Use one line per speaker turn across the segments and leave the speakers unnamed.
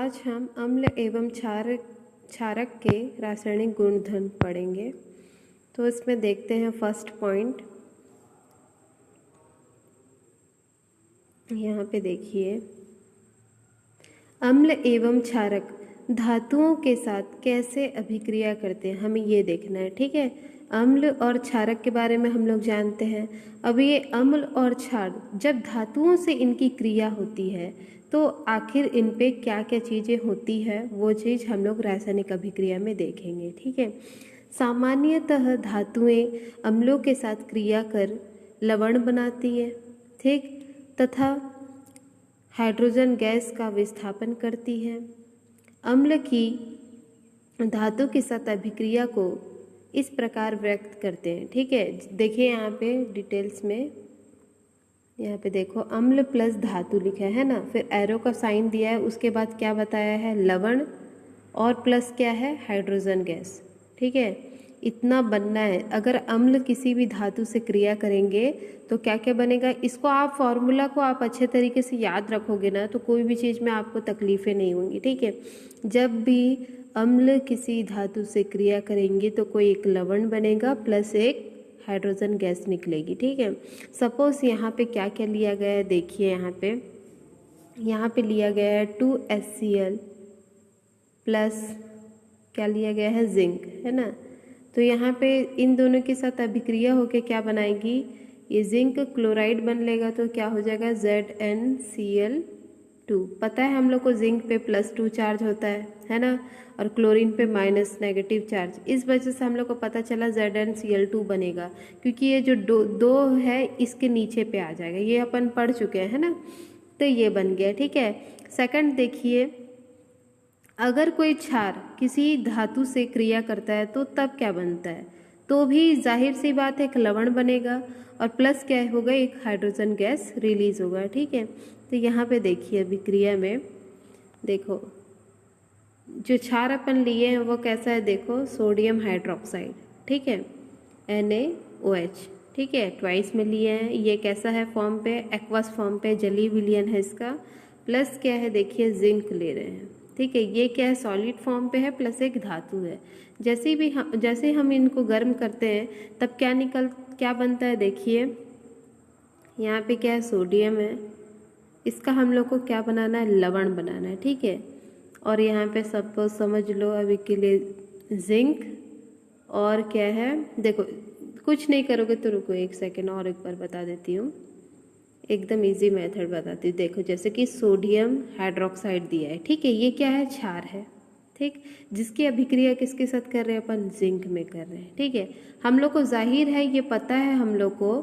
आज हम अम्ल एवं क्षारक के रासायनिक गुणधर्म पढ़ेंगे। तो इसमें देखते हैं फर्स्ट पॉइंट, यहाँ पे देखिए, अम्ल एवं क्षारक धातुओं के साथ कैसे अभिक्रिया करते हैं, हमें ये देखना है। ठीक है, अम्ल और क्षारक के बारे में हम लोग जानते हैं। अब ये अम्ल और क्षार जब धातुओं से इनकी क्रिया होती है तो आखिर इन पे क्या क्या चीज़ें होती है, वो चीज़ हम लोग रासायनिक अभिक्रिया में देखेंगे। ठीक है, सामान्यतः धातुएं अम्लों के साथ क्रिया कर लवण बनाती है, ठीक, तथा हाइड्रोजन गैस का विस्थापन करती है। अम्ल की धातु के साथ अभिक्रिया को इस प्रकार व्यक्त करते हैं। ठीक है, देखिए यहाँ पे डिटेल्स में, यहाँ पे देखो अम्ल प्लस धातु लिखा है ना, फिर एरो का साइन दिया है, उसके बाद क्या बताया है, लवण, और प्लस क्या है, हाइड्रोजन गैस। ठीक है, इतना बनना है। अगर अम्ल किसी भी धातु से क्रिया करेंगे तो क्या क्या बनेगा, इसको आप फॉर्मूला को आप अच्छे तरीके से याद रखोगे ना तो कोई भी चीज़ में आपको तकलीफ़ें नहीं होंगी। ठीक है, जब भी अम्ल किसी धातु से क्रिया करेंगे तो कोई एक लवण बनेगा प्लस एक हाइड्रोजन गैस निकलेगी। ठीक है, सपोज यहाँ पे क्या क्या लिया गया है, देखिए यहाँ पे लिया गया है 2HCl प्लस क्या लिया गया है, जिंक, है ना। तो यहाँ पे इन दोनों के साथ अभिक्रिया होके क्या बनाएगी, ये जिंक क्लोराइड बन लेगा तो क्या हो जाएगा, ZnCl2। पता है हम लोग को जिंक पे +2 चार्ज होता है ना, और क्लोरीन पे -नेगेटिव चार्ज। इस वजह से हम लोग को पता चला ZnCl2 बनेगा, क्योंकि ये जो दो है इसके नीचे पे आ जाएगा, ये अपन पढ़ चुके हैं, है ना। तो ये बन गया। ठीक है, सेकंड देखिए, अगर कोई क्षार किसी धातु से क्रिया करता है तो तब क्या बनता है, तो भी जाहिर सी बात है एक लवण बनेगा और प्लस क्या होगा, एक हाइड्रोजन गैस रिलीज होगा। ठीक है, तो यहाँ पे देखिए अभिक्रिया में देखो जो क्षार अपन लिए हैं वो कैसा है, देखो सोडियम हाइड्रोक्साइड, ठीक है, NaOH, ठीक है, ट्वाइस में लिए हैं। ये कैसा है फॉर्म पे, एक्वस फॉर्म पे, जलीय विलयन है इसका, प्लस क्या है, देखिए जिंक ले रहे हैं। ठीक है, ये क्या है, सॉलिड फॉर्म पे है, प्लस एक धातु है। जैसे हम इनको गर्म करते हैं तब क्या बनता है, देखिए यहाँ पे क्या है, सोडियम है, इसका हम लोग को क्या बनाना है, लवण बनाना है। ठीक है, और यहाँ पे सपोज समझ लो अभी के लिए जिंक, और क्या है, देखो कुछ नहीं करोगे तो रुको एक सेकेंड और एक बार बता देती हूँ, एकदम इजी मेथड बताती हूँ। देखो जैसे कि सोडियम हाइड्रोक्साइड दिया है, ठीक है, ये क्या है, क्षार है, ठीक, जिसकी अभिक्रिया किसके साथ कर रहे हैं, अपन जिंक में कर रहे हैं। ठीक है, हम लोग को जाहिर है ये पता है हम लोग को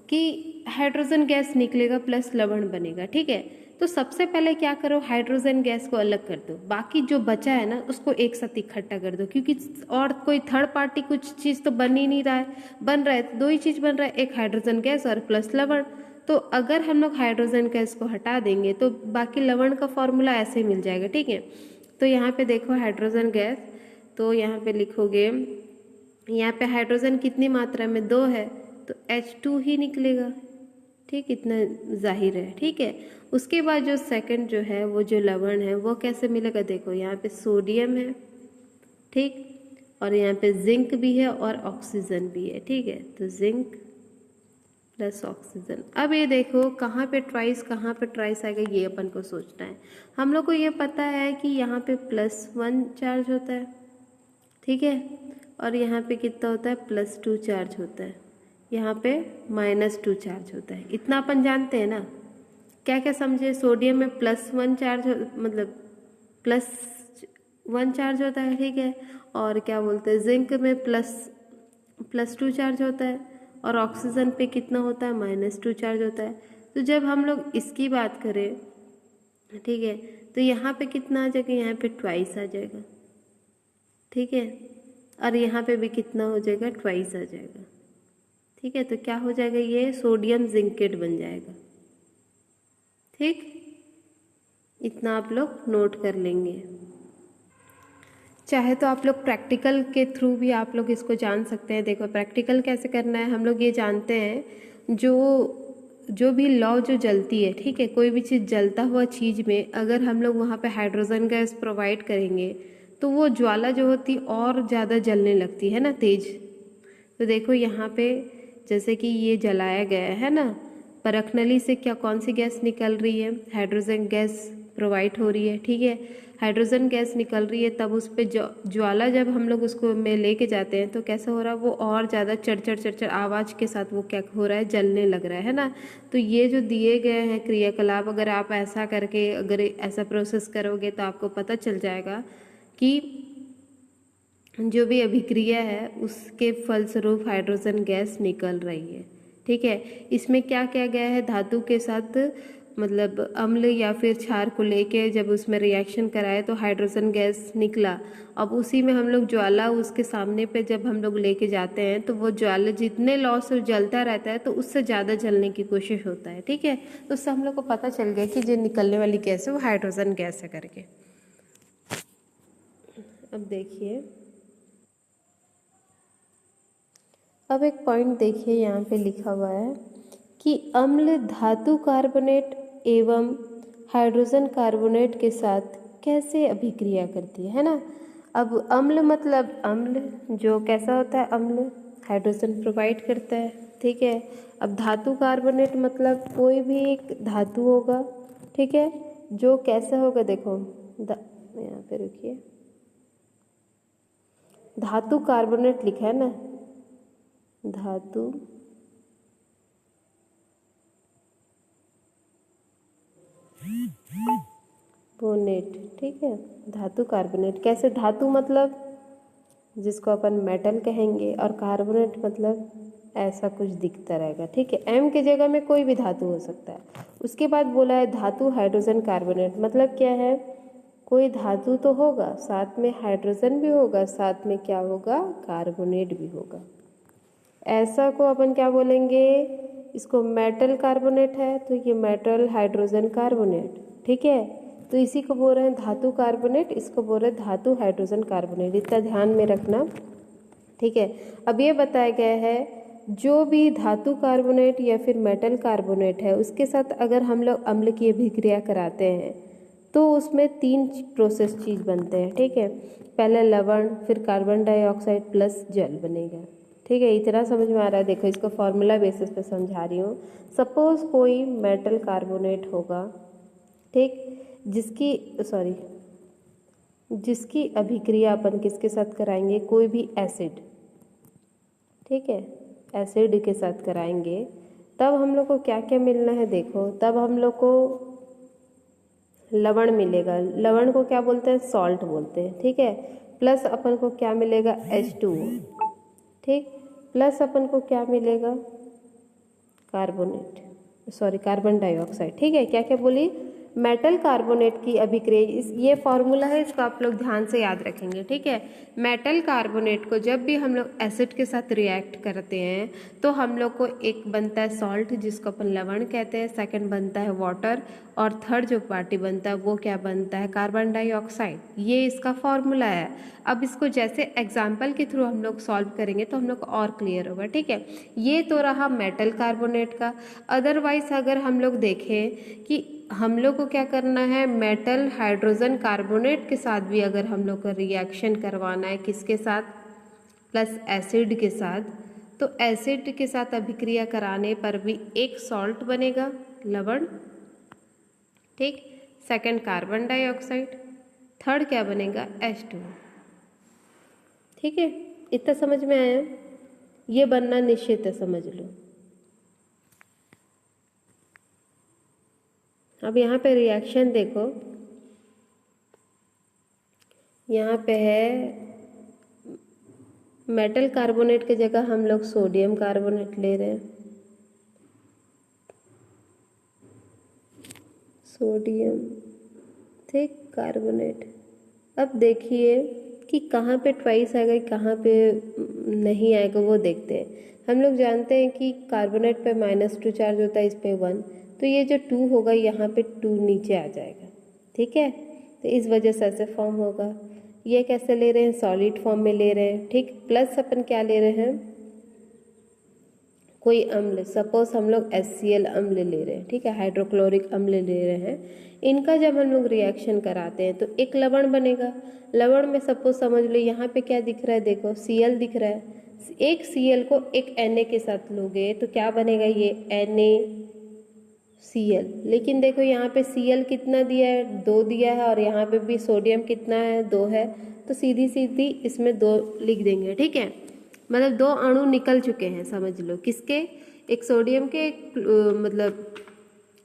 कि हाइड्रोजन गैस निकलेगा प्लस लवण बनेगा। ठीक है, तो सबसे पहले क्या करो, हाइड्रोजन गैस को अलग कर दो, बाकी जो बचा है ना उसको एक साथ इकट्ठा कर दो, क्योंकि और कोई थर्ड पार्टी कुछ चीज़ तो बन ही नहीं रहा है, बन रहा है तो दो ही चीज़ बन रहा है, एक हाइड्रोजन गैस और प्लस लवण। तो अगर हम लोग हाइड्रोजन गैस को हटा देंगे तो बाकी लवण का फॉर्मूला ऐसे ही मिल जाएगा। ठीक है, तो यहाँ पे देखो हाइड्रोजन गैस, तो यहाँ पे लिखोगे, यहाँ पे हाइड्रोजन कितनी मात्रा में, 2 है, तो H2 ही निकलेगा। ठीक, इतना जाहिर है। ठीक है, उसके बाद जो सेकंड जो है वो जो लवण है वो कैसे मिलेगा, देखो यहाँ पे सोडियम है, ठीक, और यहाँ पे जिंक भी है और ऑक्सीजन भी है। ठीक है, तो जिंक प्लस ऑक्सीजन। अब ये देखो कहाँ पे ट्राइस आएगा, ये अपन को सोचना है। हम लोग को ये पता है कि यहाँ पे +1 चार्ज होता है, ठीक है, और यहाँ पे कितना होता है, +2 चार्ज होता है, यहाँ पे -2 चार्ज होता है। इतना अपन जानते हैं ना, क्या क्या समझे, सोडियम में +1 चार्ज मतलब +1 चार्ज होता है, ठीक है, और क्या बोलते हैं, जिंक में +2 चार्ज होता है, और ऑक्सीजन पे कितना होता है, -2 चार्ज होता है। तो जब हम लोग इसकी बात करें, ठीक है, तो यहाँ पे कितना आ जाएगा, यहाँ पे ट्वाइस आ जाएगा। ठीक है, और यहाँ पे भी कितना हो जाएगा, ट्वाइस आ जाएगा। ठीक है, तो क्या हो जाएगा, ये सोडियम जिंकेट बन जाएगा। ठीक, इतना आप लोग नोट कर लेंगे। चाहे तो आप लोग प्रैक्टिकल के थ्रू भी आप लोग इसको जान सकते हैं। देखो प्रैक्टिकल कैसे करना है, हम लोग ये जानते हैं, जो जो भी लौ जो जलती है, ठीक है, कोई भी चीज़ जलता हुआ चीज़ में अगर हम लोग वहाँ पे हाइड्रोजन गैस प्रोवाइड करेंगे तो वो ज्वाला जो होती और ज़्यादा जलने लगती है ना, तेज। तो देखो यहाँ पे जैसे कि ये जलाया गया है ना, परख नली से क्या कौन सी गैस निकल रही है, हाइड्रोजन गैस प्रोवाइड हो रही है, ठीक है, हाइड्रोजन गैस निकल रही है। तब उस पर ज्वाला जब हम लोग उसको में लेके जाते हैं तो कैसा हो रहा है, वो और ज़्यादा चढ़ चढ़ आवाज़ के साथ वो क्या हो रहा है, जलने लग रहा है ना। तो ये जो दिए गए हैं क्रियाकलाप, अगर आप ऐसा करके अगर ऐसा प्रोसेस करोगे तो आपको पता चल जाएगा कि जो भी अभिक्रिया है उसके फलस्वरूप हाइड्रोजन गैस निकल रही है, ठीक है। इसमें क्या किया गया है, धातु के साथ मतलब अम्ल या फिर क्षार को लेके जब उसमें रिएक्शन कराए तो हाइड्रोजन गैस निकला। अब उसी में हम लोग ज्वाला उसके सामने पे जब हम लोग लेके जाते हैं तो वो ज्वाला जितने लॉ से जलता रहता है तो उससे ज़्यादा जलने की कोशिश होता है, ठीक है। तो उससे हम लोग को पता चल गया कि जो निकलने वाली गैस है वो हाइड्रोजन गैस है करके। अब देखिए, अब एक पॉइंट देखिए, यहाँ पे लिखा हुआ है कि अम्ल धातु कार्बोनेट एवं हाइड्रोजन कार्बोनेट के साथ कैसे अभिक्रिया करती है ना। अब अम्ल मतलब अम्ल जो कैसा होता है, अम्ल हाइड्रोजन प्रोवाइड करता है, ठीक है। अब धातु कार्बोनेट मतलब कोई भी एक धातु होगा, ठीक है, जो कैसा होगा, देखो यहाँ पे रुकिए, धातु कार्बोनेट लिखा है ना, धातु बोनेट, ठीक है, धातु कार्बोनेट। कैसे, धातु मतलब जिसको अपन मेटल कहेंगे और कार्बोनेट मतलब ऐसा कुछ दिखता रहेगा, ठीक है। एम की जगह में कोई भी धातु हो सकता है। उसके बाद बोला है धातु हाइड्रोजन कार्बोनेट, मतलब क्या है, कोई धातु तो होगा, साथ में हाइड्रोजन भी होगा, साथ में क्या होगा, कार्बोनेट भी होगा। ऐसा को अपन क्या बोलेंगे, इसको मेटल कार्बोनेट है तो ये मेटल हाइड्रोजन कार्बोनेट, ठीक है। तो इसी को बोल रहे हैं धातु कार्बोनेट, इसको बोल रहे हैं धातु हाइड्रोजन कार्बोनेट, इतना ध्यान में रखना, ठीक है। अब ये बताया गया है जो भी धातु कार्बोनेट या फिर मेटल कार्बोनेट है उसके साथ अगर हम लोग अम्ल की अभिक्रिया कराते हैं तो उसमें 3 प्रोसेस चीज़ बनते हैं, ठीक है। पहले लवण, फिर कार्बन डाइऑक्साइड प्लस जल बनेगा, ठीक है। इतना समझ में आ रहा है, देखो इसको फॉर्मूला बेसिस पे समझा रही हूँ। सपोज कोई मेटल कार्बोनेट होगा, ठीक, जिसकी अभिक्रिया अपन किसके साथ कराएंगे, कोई भी एसिड, ठीक है, एसिड के साथ कराएंगे, तब हम लोग को क्या क्या मिलना है, देखो तब हम लोग को लवण मिलेगा। लवण को क्या बोलते हैं, सॉल्ट बोलते हैं, ठीक है। प्लस अपन को क्या मिलेगा, H2O, ठीक, प्लस अपन को क्या मिलेगा, कार्बन डाइऑक्साइड, ठीक है। क्या क्या बोली, मेटल कार्बोनेट की अभिक्रिया, ये फॉर्मूला है, इसको आप लोग ध्यान से याद रखेंगे, ठीक है। मेटल कार्बोनेट को जब भी हम लोग एसिड के साथ रिएक्ट करते हैं तो हम लोग को एक बनता है सॉल्ट जिसको अपन लवण कहते हैं, सेकंड बनता है वाटर, और थर्ड जो पार्टी बनता है वो क्या बनता है, कार्बन डाइऑक्साइड। ये इसका फॉर्मूला है। अब इसको जैसे एग्जाम्पल के थ्रू हम लोग सॉल्व करेंगे तो हम लोग को और क्लियर होगा, ठीक है। ये तो रहा मेटल कार्बोनेट का। अदरवाइज अगर हम लोग देखें कि हम लोग को क्या करना है, मेटल हाइड्रोजन कार्बोनेट के साथ भी अगर हम लोग को रिएक्शन करवाना है, किसके साथ, प्लस एसिड के साथ, तो एसिड के साथ अभिक्रिया कराने पर भी एक सॉल्ट बनेगा, लवण, ठीक, सेकंड कार्बन डाइऑक्साइड, थर्ड क्या बनेगा, H2O, ठीक है। इतना समझ में आया, ये बनना निश्चित है, समझ लो। अब यहाँ पे रिएक्शन देखो, यहाँ पे है मेटल कार्बोनेट की जगह हम लोग सोडियम कार्बोनेट ले रहे हैं, सोडियम, ठीक, कार्बोनेट। अब देखिए कि कहाँ पे ट्वाइस आएगा, कहाँ पे नहीं आएगा, वो देखते हैं। हम लोग जानते हैं कि कार्बोनेट पे -2 चार्ज होता है, इस पे 1, तो ये जो 2 होगा यहाँ पे 2 नीचे आ जाएगा, ठीक है। तो इस वजह से ऐसे फॉर्म होगा। ये कैसे ले रहे हैं, सॉलिड फॉर्म में ले रहे हैं, ठीक। प्लस अपन क्या ले रहे हैं, कोई अम्ल, सपोज हम लोग HCl अम्ल ले रहे हैं, ठीक है, हाइड्रोक्लोरिक अम्ल ले रहे हैं, इनका जब हम लोग रिएक्शन कराते हैं तो एक लवण बनेगा। लवण में सपोज समझ लो यहाँ पे क्या दिख रहा है, देखो Cl दिख रहा है। एक Cl को एक Na के साथ लोगे तो क्या बनेगा, ये NaCl। लेकिन देखो यहाँ पे Cl कितना दिया है, 2 दिया है, और यहाँ पे भी सोडियम कितना है, 2 है, तो सीधी सीधी इसमें 2 लिख देंगे, ठीक है। मतलब 2 अणु निकल चुके हैं, समझ लो किसके, एक सोडियम के, एक मतलब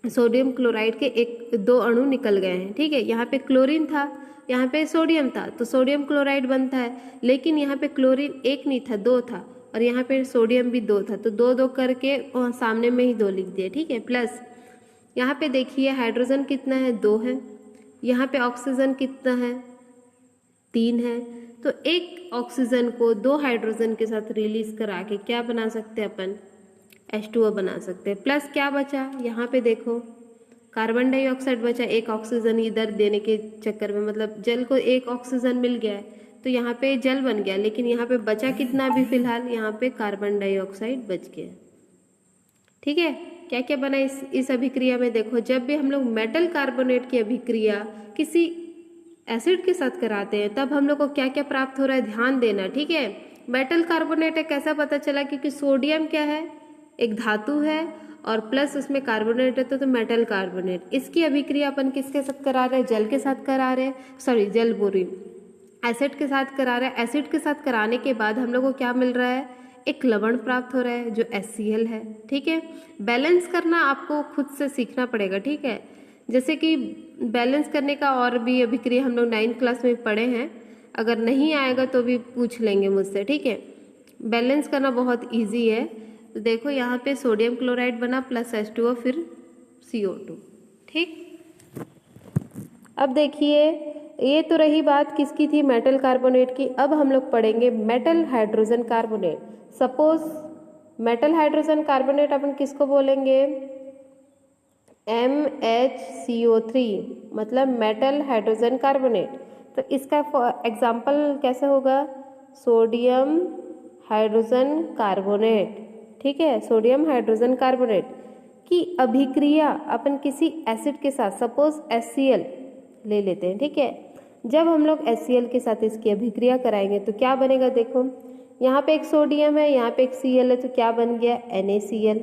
सोडियम क्लोराइड के 2 अणु निकल गए हैं, ठीक है। यहाँ पे क्लोरीन था, यहाँ पे सोडियम था, तो सोडियम क्लोराइड बनता है। लेकिन यहाँ पे क्लोरीन 1 नहीं था, 2 था, और यहाँ पे सोडियम भी 2 था, तो 2 करके सामने में ही 2 लिख दिए, ठीक है। प्लस यहाँ पे देखिए हाइड्रोजन कितना है, 2 है। यहाँ पे ऑक्सीजन कितना है, 3 है। तो एक ऑक्सीजन को 2 हाइड्रोजन के साथ रिलीज करा के क्या बना सकते हैं अपन, H2O बना सकते हैं। प्लस क्या बचा, यहाँ पे देखो कार्बन डाइऑक्साइड बचा, एक ऑक्सीजन इधर देने के चक्कर में, मतलब जल को एक ऑक्सीजन मिल गया है तो यहाँ पे जल बन गया। लेकिन यहाँ पे बचा कितना अभी फिलहाल, यहाँ पे कार्बन डाइऑक्साइड बच गया, ठीक है। क्या क्या बना इस अभिक्रिया में, देखो जब भी हम लोग मेटल कार्बोनेट की अभिक्रिया किसी एसिड के साथ कराते हैं तब हम लोग को क्या क्या प्राप्त हो रहा है, ध्यान देना, ठीक है। मेटल कार्बोनेट है, कैसा पता चला, क्योंकि सोडियम क्या है, एक धातु है, और प्लस उसमें कार्बोनेट है तो मेटल कार्बोनेट। इसकी अभिक्रिया अपन किसके साथ करा रहे हैं, जल के साथ करा रहे हैं, सॉरी जल बोल रही, एसिड के साथ करा रहे हैं। एसिड के साथ कराने के बाद हम लोग को क्या मिल रहा है, एक लवण प्राप्त हो रहा है जो HCl है, ठीक है। बैलेंस करना आपको खुद से सीखना पड़ेगा, ठीक है। जैसे कि बैलेंस करने का और भी अभिक्रिया हम लोग 9th क्लास में पढ़े हैं, अगर नहीं आएगा तो भी पूछ लेंगे मुझसे, ठीक है। बैलेंस करना बहुत ईजी है। तो देखो यहाँ पे सोडियम क्लोराइड बना प्लस H2O फिर CO2, ठीक। अब देखिए ये तो रही बात किसकी थी, मेटल कार्बोनेट की। अब हम लोग पढ़ेंगे metal hydrogen carbonate. Suppose metal hydrogen carbonate अपन किसको बोलेंगे, MHCO3, मतलब मेटल हाइड्रोजन कार्बोनेट। तो इसका एग्जाम्पल कैसे होगा, सोडियम हाइड्रोजन कार्बोनेट, ठीक है। सोडियम हाइड्रोजन कार्बोनेट की अभिक्रिया अपन किसी एसिड के साथ, सपोज HCl ले लेते हैं, ठीक है। जब हम लोग HCl के साथ इसकी अभिक्रिया कराएंगे तो क्या बनेगा, देखो यहाँ पे एक सोडियम है, यहाँ पे एक Cl है, तो क्या बन गया, NaCl,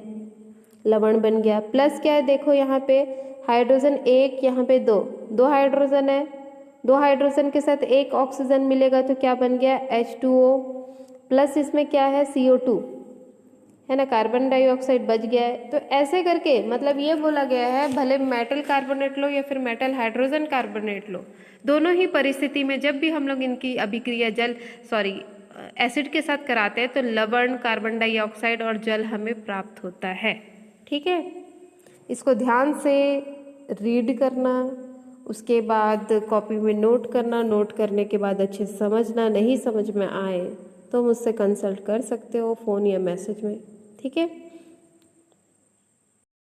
लवण बन गया। प्लस क्या है, देखो यहाँ पे हाइड्रोजन 1, यहाँ पे 2 हाइड्रोजन है, 2 हाइड्रोजन के साथ एक ऑक्सीजन मिलेगा तो क्या बन गया, H2O। प्लस इसमें क्या है, CO2 है ना, कार्बन डाइऑक्साइड बच गया है। तो ऐसे करके मतलब ये बोला गया है, भले मेटल कार्बोनेट लो या फिर मेटल हाइड्रोजन कार्बोनेट लो, दोनों ही परिस्थिति में जब भी हम लोग इनकी अभिक्रिया एसिड के साथ कराते हैं तो लवण, कार्बन डाइऑक्साइड और जल हमें प्राप्त होता है, ठीक है। इसको ध्यान से रीड करना, उसके बाद कॉपी में नोट करना, नोट करने के बाद अच्छे से समझना, नहीं समझ में आए तो मुझसे कंसल्ट कर सकते हो फ़ोन या मैसेज में, ठीक है।